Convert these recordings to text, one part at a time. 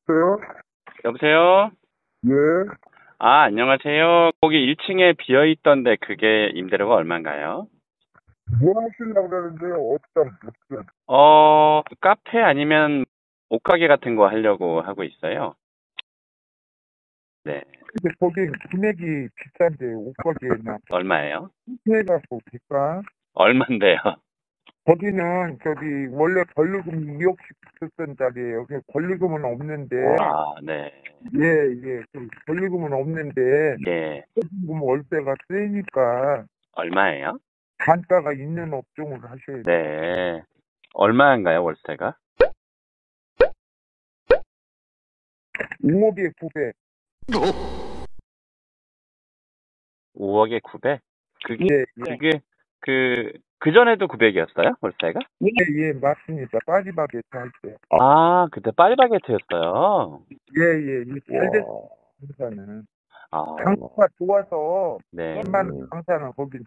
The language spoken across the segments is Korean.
여보세요? 여보세요? 예. 안녕하세요. 거기 1층에 비어 있던데 그게 임대료가 얼마인가요? 뭐 하시려고 그러는데요? 없다, 없어. 카페 아니면 옷가게 같은 거 하려고 하고 있어요. 네. 근데 거기 금액이 비싼데, 옷가게나 얼마예요? 해갖고 비싸? 얼만데요? 거기는 저기 원래 권리금 2억씩 썼던 자리예요. 그 권리금은 없는데, 와, 네. 예, 예, 그 권리금은 없는데, 예. 권리금 월세가 세니까 얼마예요? 단가가 있는 업종을 하셔야 돼요. 네. 얼마인가요, 월세가? 5억에 900. 5억에 900? 그게, 예, 예. 그게, 그전에도 900이었어요? 월세가? 예, 예, 맞습니다. 파리바게트 할 때. 그때 파리바게트였어요. 예, 예, 잘 됐습니다. 와. 장사는. 아, 장사가 좋아서 네. 웬만한 장사는 거기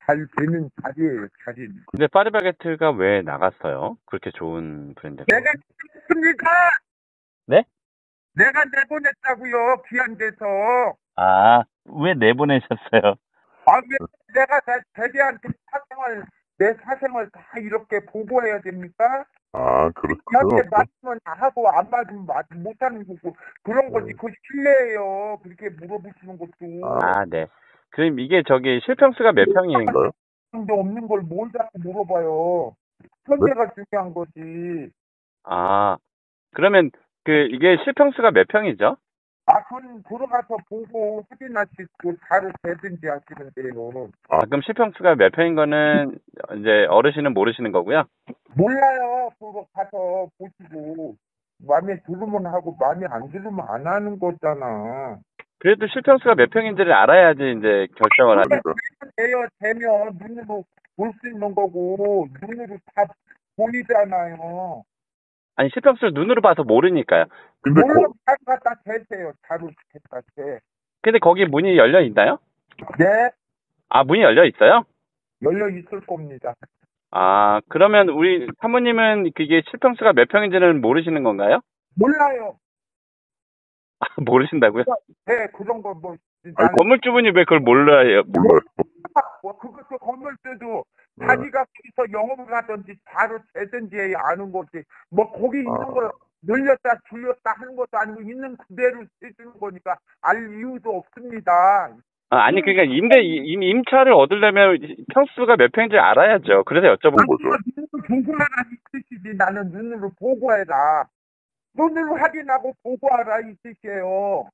잘 되는 자리예요, 자리는. 근데 파리바게트가 왜 나갔어요? 그렇게 좋은 브랜드가. 내가 했습니다. 네? 내가 내보냈다고요, 귀한 데서. 왜 내보내셨어요? 왜 내가 대대한테 내 사생활 다 이렇게 보고해야 됩니까? 그렇죠. 저한테 맞으면 다 하고 안 맞으면 못하는 거고 그런 거지. 그거 실례예요. 그렇게 물어보시는 것도. 네. 그럼 이게 실평수가 몇 평인가요? 근데 없는 걸 뭘 자꾸 물어봐요. 현재가 중요한 거지. 그러면 이게 실평수가 몇 평이죠? 그건 들어가서 보고 확인하시고 자료 되든지 하시는데요. 그럼 실평수가 몇 평인 거는 이제 어르신은 모르시는 거고요? 몰라요. 그거 가서 보시고 마음에 들으면 하고 마음에 안 들으면 안 하는 거잖아. 그래도 실평수가 몇 평인지를 알아야지 이제 결정을 하죠. 되면 눈으로 볼 수 있는 거고 눈으로 다 보이잖아요. 아니, 실평수를 눈으로 봐서 모르니까요. 물론 잘 갖다 대세요. 자료 갖다 대. 근데 거기 문이 열려 있나요? 네, 문이 열려 있어요? 열려 있을 겁니다. 그러면 우리 사모님은 그게 실평수가 몇 평인지는 모르시는 건가요? 몰라요. 모르신다고요? 네, 그런 거 뭐. 아니, 건물주분이 왜 그걸 몰라요? 그것도 건물주도 자기가 거기서 영업을 하든지 바로 되든지 아는 거지. 뭐 거기 있는 걸 늘렸다 줄였다 하는 것도 아니고 있는 그대로 해주는 거니까 알 이유도 없습니다. 아니, 그러니까 임차를 얻으려면 평수가 몇 평인지 알아야죠. 그래서 여쭤본 거죠. 궁금하다 이 뜻이지. 나는 눈으로 보고해라. 눈으로 확인하고 보고하라 이 뜻이에요.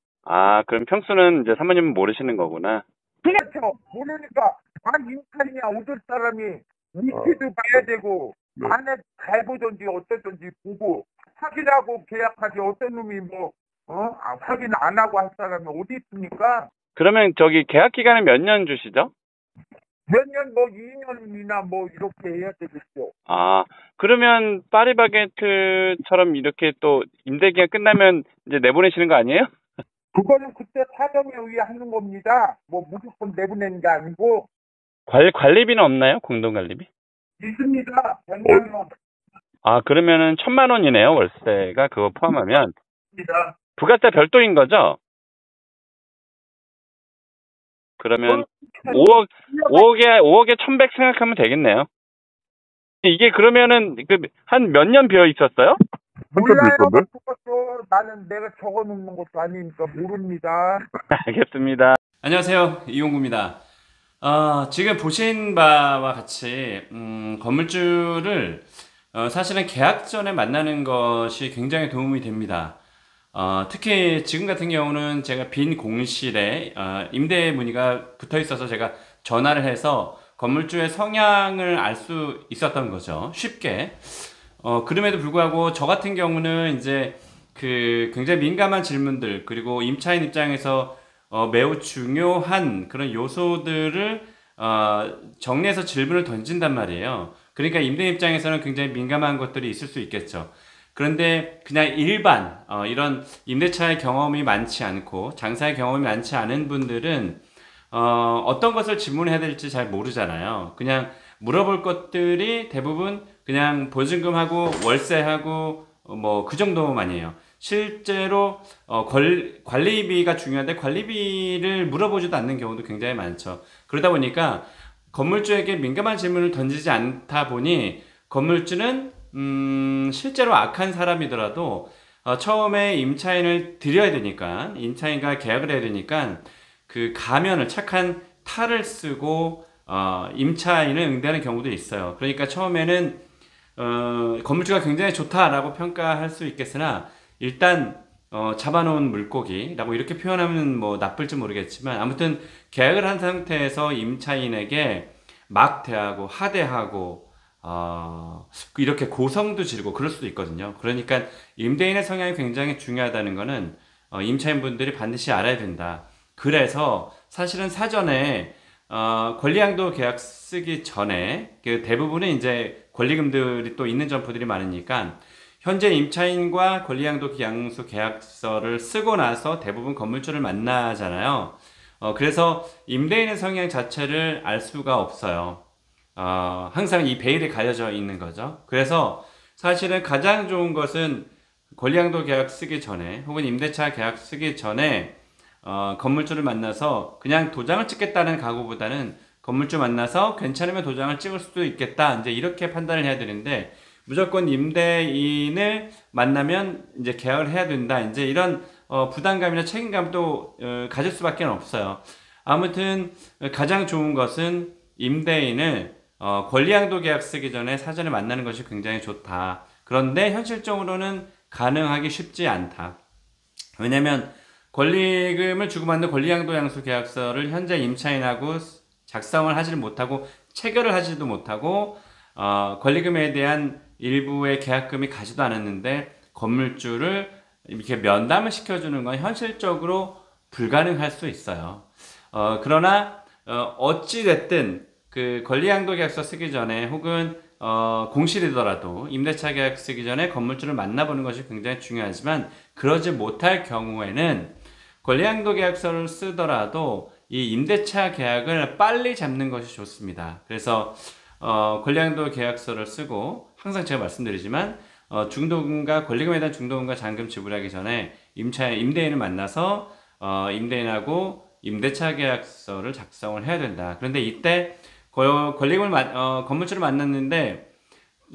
그럼 평수는 이제 사모님은 모르시는 거구나. 그렇죠. 모르니까 임차이냐 얻을 사람이 위치도 봐야 되고 안에 잘 보든지 어쩌든지 보고 확인하고 계약하지. 어떤 놈이 확인 안 하고 할 사람이 어디 있습니까? 그러면 계약 기간은 몇 년 주시죠? 몇 년 2년이나 이렇게 해야 되겠죠. 그러면 파리바게트처럼 이렇게 또 임대기간 끝나면 이제 내보내시는 거 아니에요? 그거는 그때 사정에 의해 하는 겁니다. 무조건 내보내는 게 아니고. 관리비는 없나요? 공동관리비? 있습니다. 100만 원. 그러면은 1,000만 원이네요, 월세가. 그거 포함하면. 있습니다. 부가세 별도인 거죠? 그러면 5억에 1,100 생각하면 되겠네요. 이게 그러면은 한 몇 년 비어 있었어요? 몰라요. 그것도 나는 내가 적어놓는 것도 아니니까 모릅니다. 알겠습니다. 안녕하세요, 이용구입니다. 지금 보신 바와 같이 건물주를 사실은 계약 전에 만나는 것이 굉장히 도움이 됩니다. 특히 지금 같은 경우는 제가 빈 공실에 임대 문의가 붙어 있어서 제가 전화를 해서 건물주의 성향을 알 수 있었던 거죠. 쉽게. 그럼에도 불구하고 저 같은 경우는 이제 굉장히 민감한 질문들, 그리고 임차인 입장에서 매우 중요한 그런 요소들을 정리해서 질문을 던진단 말이에요. 그러니까 임대인 입장에서는 굉장히 민감한 것들이 있을 수 있겠죠. 그런데 그냥 일반 이런 임대차의 경험이 많지 않고 장사의 경험이 많지 않은 분들은 어떤 것을 질문해야 될지 잘 모르잖아요. 그냥 물어볼 것들이 대부분 그냥 보증금하고 월세하고 그 정도만이에요. 실제로 관리비가 중요한데 관리비를 물어보지도 않는 경우도 굉장히 많죠. 그러다 보니까 건물주에게 민감한 질문을 던지지 않다 보니 건물주는 실제로 악한 사람이더라도 처음에 임차인을 드려야 되니까 임차인과 계약을 해야 되니까 그 가면을 착한 탈을 쓰고 임차인을 응대하는 경우도 있어요. 그러니까 처음에는 건물주가 굉장히 좋다라고 평가할 수 있겠으나 일단 잡아놓은 물고기라고 이렇게 표현하면 뭐 나쁠지 모르겠지만 아무튼 계약을 한 상태에서 임차인에게 막 대하고 하대하고 이렇게 고성도 지르고 그럴 수도 있거든요. 그러니까 임대인의 성향이 굉장히 중요하다는 거는 임차인분들이 반드시 알아야 된다. 그래서 사실은 사전에 권리양도 계약 쓰기 전에 그 대부분은 이제 권리금들이 또 있는 점포들이 많으니까 현재 임차인과 권리양도 양수 계약서를 쓰고 나서 대부분 건물주를 만나잖아요. 그래서 임대인의 성향 자체를 알 수가 없어요. 항상 이 베일에 가려져 있는 거죠. 그래서 사실은 가장 좋은 것은 권리양도 계약 쓰기 전에 혹은 임대차 계약 쓰기 전에 건물주를 만나서 그냥 도장을 찍겠다는 각오보다는 건물주 만나서 괜찮으면 도장을 찍을 수도 있겠다. 이제 이렇게 판단을 해야 되는데 무조건 임대인을 만나면 이제 계약을 해야 된다. 이제 이런 부담감이나 책임감도 가질 수밖에 없어요. 아무튼 가장 좋은 것은 임대인을 권리양도 계약 쓰기 전에 사전에 만나는 것이 굉장히 좋다. 그런데 현실적으로는 가능하기 쉽지 않다. 왜냐면 권리금을 주고받는 권리양도 양수 계약서를 현재 임차인하고 작성을 하지를 못하고 체결을 하지도 못하고 권리금에 대한 일부의 계약금이 가지도 않았는데 건물주를 이렇게 면담을 시켜주는 건 현실적으로 불가능할 수 있어요. 그러나 어찌됐든 그 권리양도 계약서 쓰기 전에 혹은 공실이더라도 임대차 계약 쓰기 전에 건물주를 만나보는 것이 굉장히 중요하지만 그러지 못할 경우에는 권리양도 계약서를 쓰더라도 이 임대차 계약을 빨리 잡는 것이 좋습니다. 그래서 권리양도 계약서를 쓰고 항상 제가 말씀드리지만 중도금과 권리금에 대한 중도금과 잔금 지불하기 전에 임대인을 만나서 임대인하고 임대차 계약서를 작성을 해야 된다. 그런데 이때 건물주를 만났는데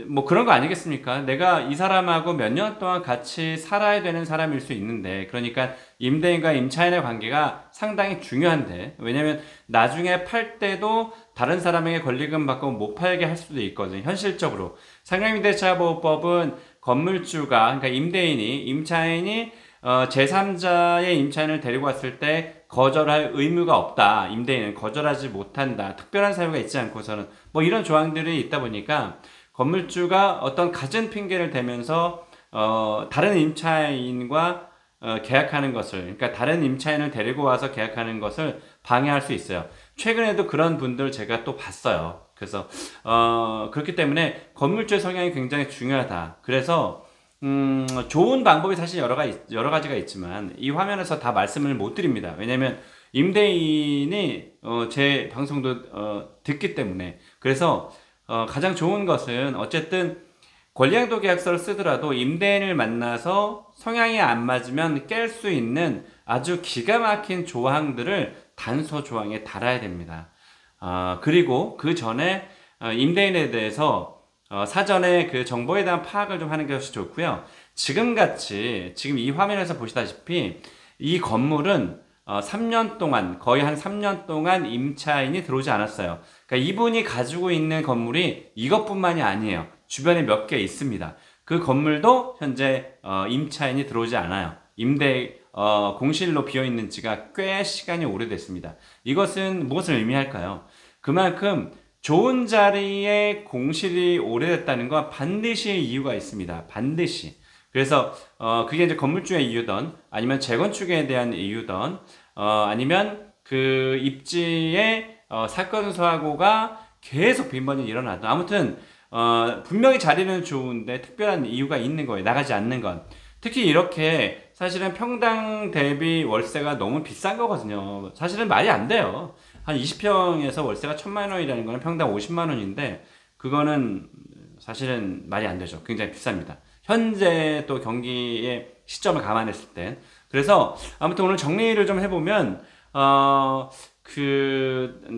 뭐 그런 거 아니겠습니까? 내가 이 사람하고 몇 년 동안 같이 살아야 되는 사람일 수 있는데 그러니까 임대인과 임차인의 관계가 상당히 중요한데 왜냐면 나중에 팔 때도 다른 사람에게 권리금 받고 못 팔게 할 수도 있거든요. 현실적으로 상가임대차보호법은 건물주가 그러니까 임차인이 제3자의 임차인을 데리고 왔을 때 거절할 의무가 없다. 임대인은 거절하지 못한다. 특별한 사유가 있지 않고서는 뭐 이런 조항들이 있다 보니까 건물주가 어떤 갖은 핑계를 대면서 다른 임차인과 계약하는 것을 그러니까 다른 임차인을 데리고 와서 계약하는 것을 방해할 수 있어요. 최근에도 그런 분들 제가 또 봤어요. 그래서 그렇기 때문에 건물주의 성향이 굉장히 중요하다. 그래서 좋은 방법이 사실 여러 가지가 있지만 이 화면에서 다 말씀을 못 드립니다. 왜냐면 임대인이 제 방송도 듣기 때문에 그래서 가장 좋은 것은 어쨌든 권리양도 계약서를 쓰더라도 임대인을 만나서 성향이 안 맞으면 깰 수 있는 아주 기가 막힌 조항들을 단서 조항에 달아야 됩니다. 그리고 그 전에 임대인에 대해서 사전에 그 정보에 대한 파악을 좀 하는 것이 좋고요. 지금 이 화면에서 보시다시피 이 건물은 3년 동안, 거의 한 3년 동안 임차인이 들어오지 않았어요. 그러니까 이분이 가지고 있는 건물이 이것뿐만이 아니에요. 주변에 몇 개 있습니다. 그 건물도 현재 임차인이 들어오지 않아요. 공실로 비어있는 지가 꽤 시간이 오래됐습니다. 이것은 무엇을 의미할까요? 그만큼 좋은 자리에 공실이 오래됐다는 건 반드시 이유가 있습니다. 반드시. 그래서 그게 이제 건물주의 이유든 아니면 재건축에 대한 이유든 아니면 그 입지에 사건 사고가 계속 빈번히 일어나든 아무튼 분명히 자리는 좋은데 특별한 이유가 있는 거예요. 나가지 않는 건. 특히 이렇게 사실은 평당 대비 월세가 너무 비싼 거거든요. 사실은 말이 안 돼요. 한 20평에서 월세가 1,000만 원이라는 거는 평당 50만 원인데 그거는 사실은 말이 안 되죠. 굉장히 비쌉니다. 현재 또 경기의 시점을 감안했을 때. 그래서 아무튼 오늘 정리를 좀 해보면,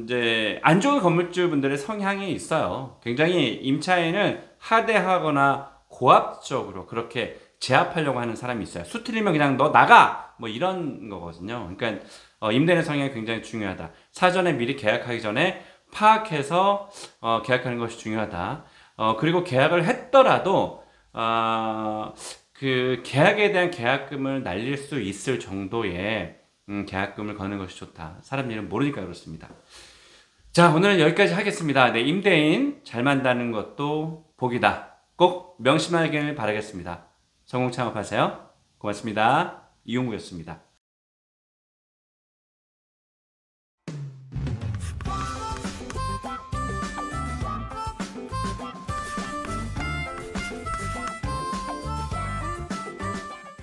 이제, 안 좋은 건물주분들의 성향이 있어요. 굉장히 임차인을 하대하거나 고압적으로 그렇게 제압하려고 하는 사람이 있어요. 수틀리면 그냥 너 나가! 뭐 이런 거거든요. 그러니까, 임대인의 성향이 굉장히 중요하다. 사전에 미리 계약하기 전에 파악해서, 계약하는 것이 중요하다. 그리고 계약을 했더라도, 그 계약에 대한 계약금을 날릴 수 있을 정도의 계약금을 거는 것이 좋다. 사람 일은 모르니까 그렇습니다. 자, 오늘은 여기까지 하겠습니다. 네, 임대인 잘 만나는 것도 복이다. 꼭 명심하길 바라겠습니다. 성공 창업하세요. 고맙습니다. 이용구였습니다.